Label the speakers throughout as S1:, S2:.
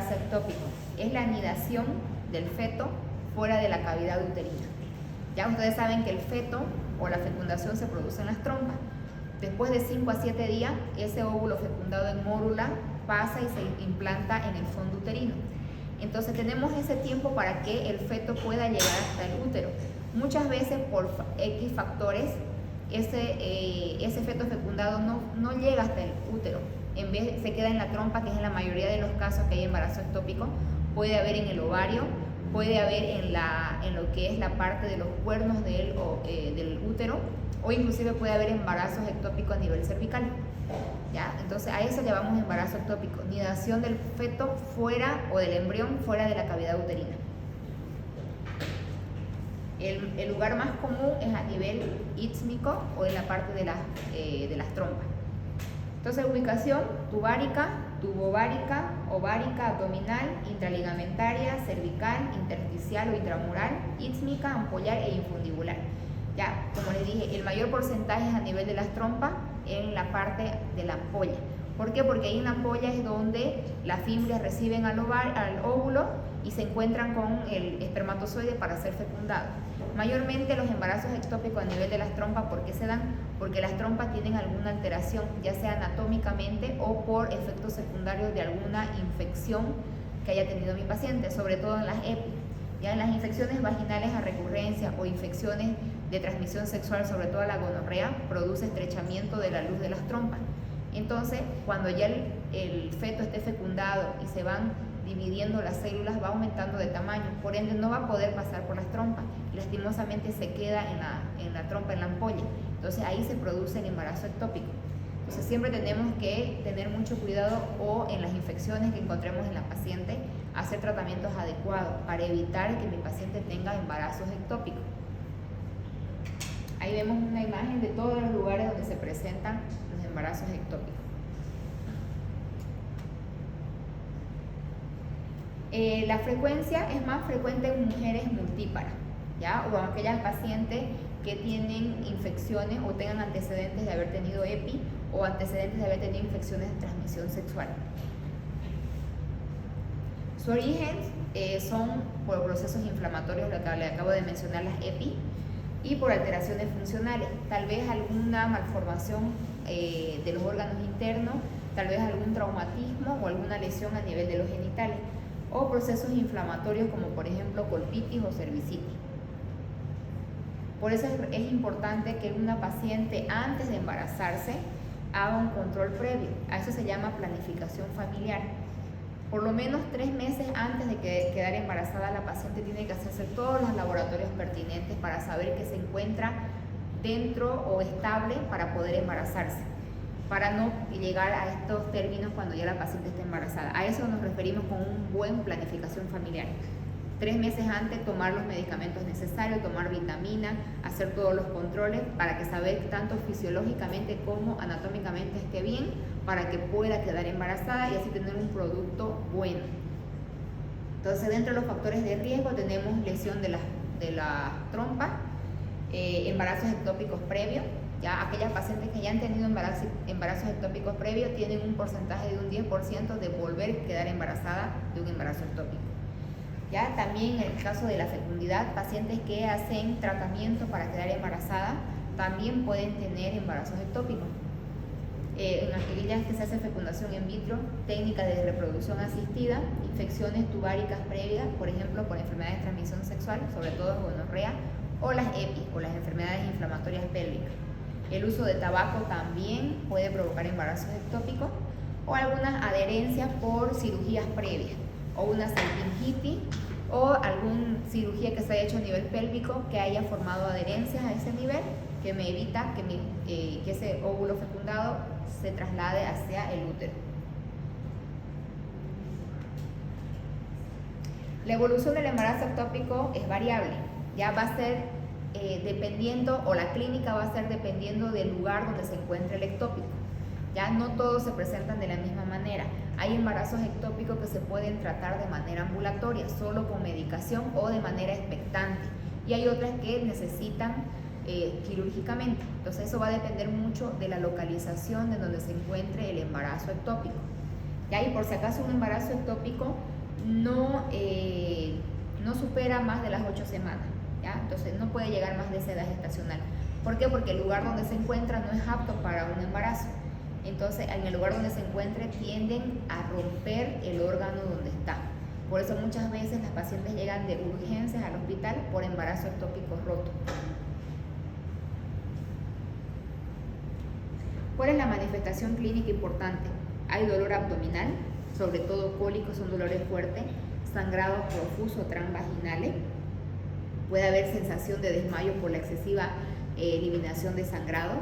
S1: embarazo ectópico? Es la anidación del feto fuera de la cavidad uterina. Ya ustedes saben que el feto o la fecundación se produce en las trompas. Después de 5 a 7 días, ese óvulo fecundado en mórula pasa y se implanta en el fondo uterino. Entonces tenemos ese tiempo para que el feto pueda llegar hasta el útero. Muchas veces por X factores, ese feto fecundado no llega hasta el útero. En vez se queda en la trompa, que es en la mayoría de los casos que hay embarazo ectópico. Puede haber en el ovario, puede haber en lo que es la parte de los cuernos del útero, o inclusive puede haber embarazos ectópicos a nivel cervical. ¿Ya? Entonces a eso llamamos embarazo ectópico, nidación del feto fuera o del embrión fuera de la cavidad uterina. El lugar más común es a nivel ístmico o en la parte de las trompas. Entonces ubicación: tubárica, tubovárica, ovárica, abdominal, intraligamentaria, cervical, intersticial o intramural, ístmica, ampollar e infundibular. Ya, como les dije, el mayor porcentaje es a nivel de las trompas, en la parte de la ampolla. ¿Por qué? Porque ahí en la ampolla es donde las fimbrias reciben al óvulo y se encuentran con el espermatozoide para ser fecundado. Mayormente los embarazos ectópicos a nivel de las trompas, ¿por qué se dan? Porque las trompas tienen alguna alteración, ya sea anatómicamente o por efectos secundarios de alguna infección que haya tenido mi paciente, sobre todo en las EPI. Ya en las infecciones vaginales a recurrencia o infecciones de transmisión sexual, sobre todo la gonorrea, produce estrechamiento de la luz de las trompas. Entonces, cuando ya el feto esté fecundado y se van dividiendo las células, va aumentando de tamaño, por ende no va a poder pasar por las trompas, y lastimosamente se queda en la trompa, en la ampolla. Entonces ahí se produce el embarazo ectópico. Entonces siempre tenemos que tener mucho cuidado, o en las infecciones que encontremos en la paciente, hacer tratamientos adecuados para evitar que mi paciente tenga embarazos ectópicos. Ahí vemos una imagen de todos los lugares donde se presentan los embarazos ectópicos. La frecuencia es más frecuente en mujeres multíparas, ¿ya? O en aquellas pacientes que tienen infecciones o tengan antecedentes de haber tenido EPI o antecedentes de haber tenido infecciones de transmisión sexual. Su origen son por procesos inflamatorios, lo que le acabo de mencionar, las EPI, y por alteraciones funcionales, tal vez alguna malformación de los órganos internos, tal vez algún traumatismo o alguna lesión a nivel de los genitales, o procesos inflamatorios como por ejemplo colpitis o cervicitis. Por eso es importante que una paciente antes de embarazarse haga un control previo. A eso se llama planificación familiar. Por lo menos 3 meses antes de quedar embarazada, la paciente tiene que hacerse todos los laboratorios pertinentes para saber que se encuentra dentro o estable para poder embarazarse, para no llegar a estos términos cuando ya la paciente está embarazada. A eso nos referimos con un buen planificación familiar. 3 meses antes tomar los medicamentos necesarios, tomar vitamina, hacer todos los controles para que saber tanto fisiológicamente como anatómicamente esté bien, para que pueda quedar embarazada y así tener un producto bueno. Entonces, dentro de los factores de riesgo tenemos lesión de la trompa, embarazos ectópicos previos. Ya aquellas pacientes que ya han tenido embarazos ectópicos previos tienen un porcentaje de un 10% de volver a quedar embarazada de un embarazo ectópico. Ya también en el caso de la fecundidad, pacientes que hacen tratamiento para quedar embarazada también pueden tener embarazos ectópicos. En aquellas que se hace fecundación in vitro, técnicas de reproducción asistida, infecciones tubáricas previas, por ejemplo por enfermedades de transmisión sexual, sobre todo gonorrea, o las EPI, o las enfermedades inflamatorias pélvicas. El uso de tabaco también puede provocar embarazos ectópicos, o algunas adherencias por cirugías previas, o una salpingitis, o alguna cirugía que se haya hecho a nivel pélvico que haya formado adherencias a ese nivel, que me evita que ese óvulo fecundado se traslade hacia el útero. La evolución del embarazo ectópico es variable, ya va a ser dependiendo, o la clínica va a ser dependiendo del lugar donde se encuentre el ectópico. Ya no todos se presentan de la misma manera. Hay embarazos ectópicos que se pueden tratar de manera ambulatoria, solo con medicación o de manera expectante, y hay otras que necesitan quirúrgicamente. Entonces eso va a depender mucho de la localización de donde se encuentre el embarazo ectópico. ¿Ya? Y por si acaso un embarazo ectópico no supera más de las 8 semanas, ¿ya? Entonces no puede llegar más de esa edad gestacional. ¿Por qué? Porque el lugar donde se encuentra no es apto para un embarazo. Entonces, en el lugar donde se encuentre tienden a romper el órgano donde está. Por eso muchas veces las pacientes llegan de urgencias al hospital por embarazo ectópico roto. ¿Cuál es la manifestación clínica importante? Hay dolor abdominal, sobre todo cólicos, son dolores fuertes, sangrados profusos transvaginales. Puede haber sensación de desmayo por la excesiva eliminación de sangrado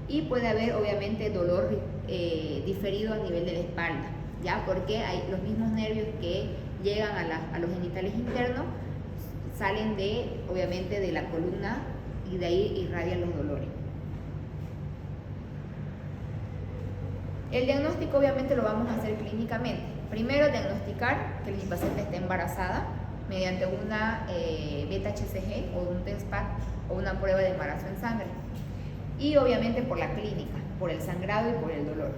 S1: y puede haber obviamente dolor diferido a nivel de la espalda, ¿ya? Porque hay los mismos nervios que llegan a los genitales internos, salen obviamente de la columna y de ahí irradian los dolores. El diagnóstico obviamente lo vamos a hacer clínicamente. Primero, diagnosticar que mi paciente esté embarazada mediante una beta-HCG o un TENS-PAD o una prueba de embarazo en sangre. Y obviamente por la clínica, por el sangrado y por el dolor.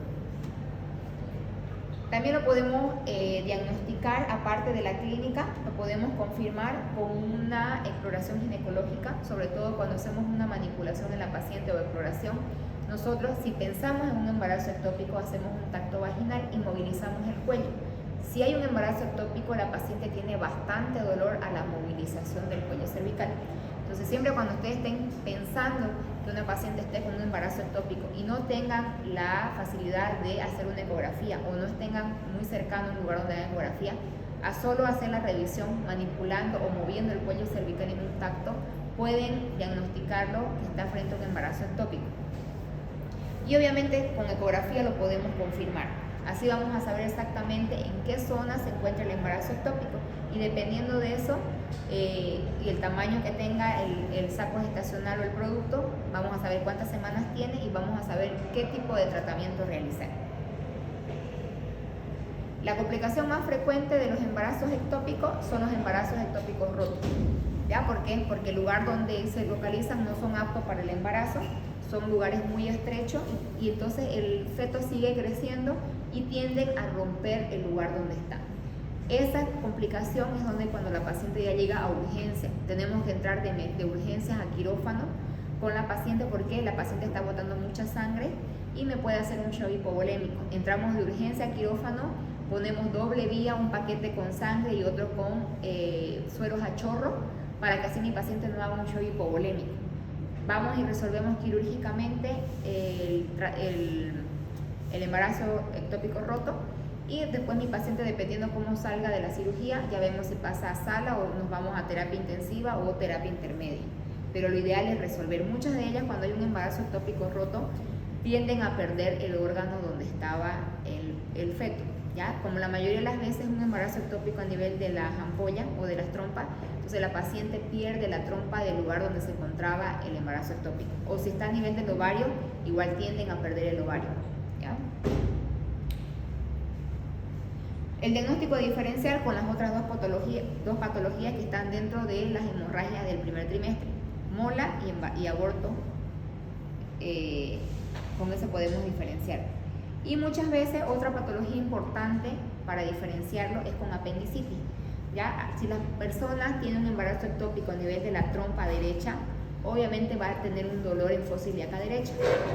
S1: También lo podemos diagnosticar, aparte de la clínica, lo podemos confirmar con una exploración ginecológica, sobre todo cuando hacemos una manipulación en la paciente o exploración. Nosotros, si pensamos en un embarazo ectópico, hacemos un tacto vaginal y movilizamos el cuello. Si hay un embarazo ectópico, la paciente tiene bastante dolor a la movilización del cuello cervical. Entonces, siempre cuando ustedes estén pensando que una paciente esté con un embarazo ectópico y no tengan la facilidad de hacer una ecografía o no estén muy cercano a un lugar donde haya ecografía, a solo hacer la revisión manipulando o moviendo el cuello cervical en un tacto, pueden diagnosticarlo que está frente a un embarazo ectópico. Y obviamente con ecografía lo podemos confirmar. Así vamos a saber exactamente en qué zona se encuentra el embarazo ectópico y dependiendo de eso y el tamaño que tenga el saco gestacional o el producto, vamos a saber cuántas semanas tiene y vamos a saber qué tipo de tratamiento realizar. La complicación más frecuente de los embarazos ectópicos son los embarazos ectópicos rotos. ¿Ya? ¿Por qué? Porque el lugar donde se localizan no son aptos para el embarazo, son lugares muy estrechos y entonces el feto sigue creciendo y tienden a romper el lugar donde está. Esa complicación es donde cuando la paciente ya llega a urgencia, tenemos que entrar de urgencias a quirófano con la paciente porque la paciente está botando mucha sangre y me puede hacer un shock hipovolémico. Entramos de urgencia a quirófano, ponemos doble vía, un paquete con sangre y otro con sueros a chorro para que así mi paciente no haga un shock hipovolémico. Vamos y resolvemos quirúrgicamente el embarazo ectópico roto y después mi paciente, dependiendo cómo salga de la cirugía, ya vemos si pasa a sala o nos vamos a terapia intensiva o terapia intermedia. Pero lo ideal es resolver. Muchas de ellas, cuando hay un embarazo ectópico roto, tienden a perder el órgano donde estaba el feto. ¿Ya? Como la mayoría de las veces un embarazo ectópico a nivel de las ampollas o de las trompas, entonces la paciente pierde la trompa del lugar donde se encontraba el embarazo ectópico. O si está a nivel del ovario, igual tienden a perder el ovario. ¿Ya? El diagnóstico diferencial con las otras dos patologías que están dentro de las hemorragias del primer trimestre, mola y aborto, con eso podemos diferenciar. Y muchas veces otra patología importante para diferenciarlo es con apendicitis. ¿Ya? Si las personas tienen un embarazo ectópico a nivel de la trompa derecha, obviamente va a tener un dolor en fosa ilíaca derecha.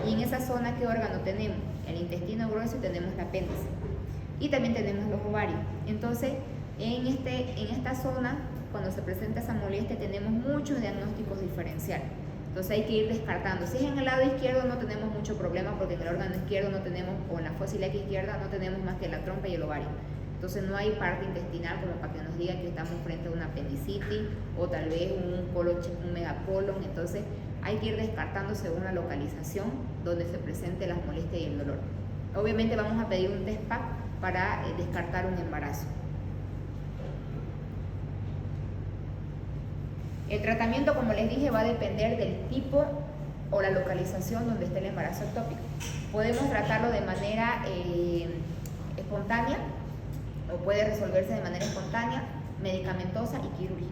S1: Y en esa zona, ¿qué órgano tenemos? El intestino grueso y tenemos la apéndice. Y también tenemos los ovarios. Entonces, en esta zona, cuando se presenta esa molestia, tenemos muchos diagnósticos diferenciales. Entonces hay que ir descartando. Si es en el lado izquierdo no tenemos mucho problema porque en el órgano izquierdo no tenemos, o en la fosa ilíaca izquierda no tenemos más que la trompa y el ovario. Entonces no hay parte intestinal como para que nos diga que estamos frente a una apendicitis o tal vez un megacolon. Entonces hay que ir descartando según la localización donde se presente las molestias y el dolor. Obviamente vamos a pedir un test PAC para descartar un embarazo. El tratamiento, como les dije, va a depender del tipo o la localización donde esté el embarazo ectópico. Podemos tratarlo de manera espontánea o puede resolverse de manera espontánea, medicamentosa y quirúrgica.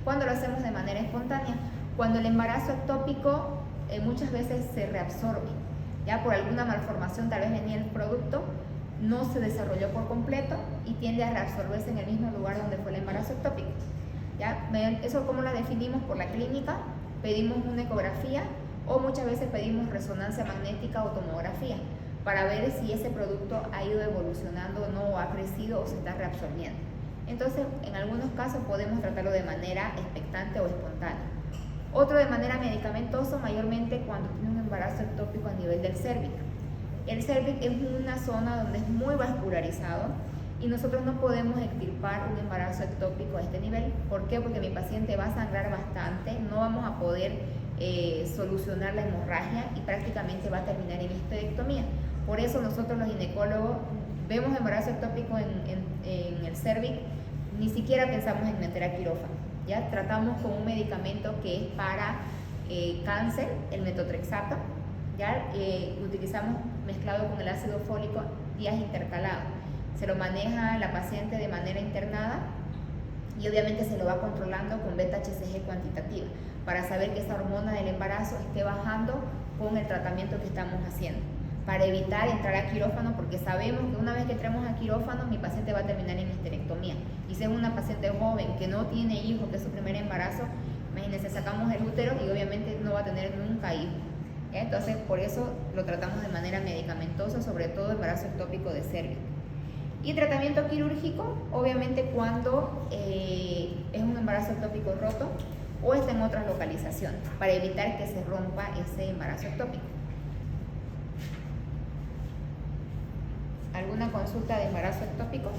S1: ¿Cuándo lo hacemos de manera espontánea? Cuando el embarazo ectópico muchas veces se reabsorbe, ya por alguna malformación, tal vez venía el producto, no se desarrolló por completo y tiende a reabsorberse en el mismo lugar donde fue el embarazo ectópico. ¿Ya? Eso como la definimos por la clínica, pedimos una ecografía o muchas veces pedimos resonancia magnética o tomografía para ver si ese producto ha ido evolucionando o no, o ha crecido o se está reabsorbiendo. Entonces, en algunos casos podemos tratarlo de manera expectante o espontánea. Otro de manera medicamentosa, mayormente cuando tiene un embarazo ectópico a nivel del cérvix. El cérvix es una zona donde es muy vascularizado y nosotros no podemos extirpar un embarazo ectópico a este nivel. ¿Por qué? Porque mi paciente va a sangrar bastante, no vamos a poder solucionar la hemorragia y prácticamente va a terminar en histerectomía. Por eso nosotros los ginecólogos vemos embarazo ectópico en el cérvix, ni siquiera pensamos en meter a quirófano. ¿Ya? Tratamos con un medicamento que es para cáncer, el metotrexato. ¿Ya? Utilizamos mezclado con el ácido fólico días intercalados. Se lo maneja la paciente de manera internada y obviamente se lo va controlando con beta-HCG cuantitativa para saber que esa hormona del embarazo esté bajando con el tratamiento que estamos haciendo, para evitar entrar a quirófano, porque sabemos que una vez que entremos a quirófano mi paciente va a terminar en histerectomía. Y si es una paciente joven que no tiene hijos, que es su primer embarazo, imagínense, sacamos el útero y obviamente no va a tener nunca hijos. Entonces, por eso lo tratamos de manera medicamentosa, sobre todo embarazo ectópico de cérvix. Y tratamiento quirúrgico, obviamente cuando es un embarazo ectópico roto o está en otras localizaciones, para evitar que se rompa ese embarazo ectópico. ¿Alguna consulta de embarazo ectópico?